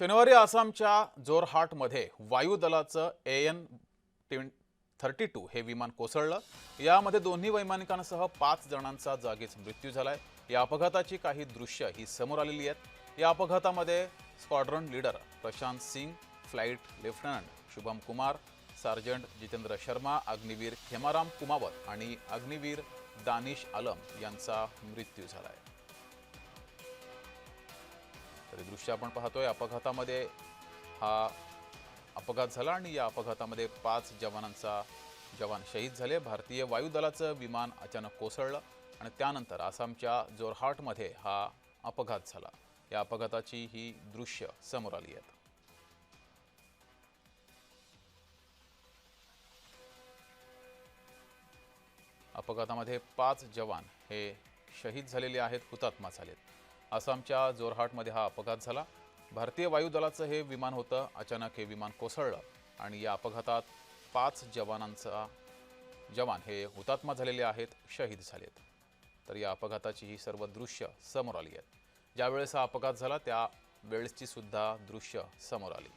शनिवारी आसामच्या जोरहाटमध्ये वायुदलाचं AN-32 हे विमान कोसळलं। यामध्ये दोन्ही वैमानिकांसह 5 जणांचा जागीच मृत्यू झालाय। या अपघाताची काही दृश्य ही समोर आलेली आहेत। या अपघातामध्ये squadron leader Prashant Singh, flight lieutenant Shubham Kumar, sergeant Jitendra Sharma, Agniveer Khemaram Kumawat आणि अग्निवीर दानिश आलम यांचा मृत्यू झालाय। तर दृश्य आपण पाहतोय। अपघातामध्ये हा अपघात झाला आणि या अपघातामध्ये 5 जवान शहीद झाले। भारतीय वायुदलाचं विमान अचानक कोसळलं आणि त्यानंतर आसामच्या जोरहाटमध्ये हा अपघात झाला। या अपघाताची ही दृश्य समोर आली आहेत। अपघातामध्ये 5 जवान हे शहीद झालेले आहेत, हुतात्मा झालेत। आसामच्या जोरहाटमध्ये हा अपघात झाला। भारतीय वायुदलाचं हे विमान होतं। अचानक हे विमान कोसळलं आणि या अपघातात 5 जवान हे हुतात्मा झालेले आहेत, शहीद झालेत। तर या अपघाताची ही सर्व दृश्य समोर आली आहेत। ज्यावेळेस हा अपघात झाला त्या वेळेसची सुद्धा दृश्य समोर आली।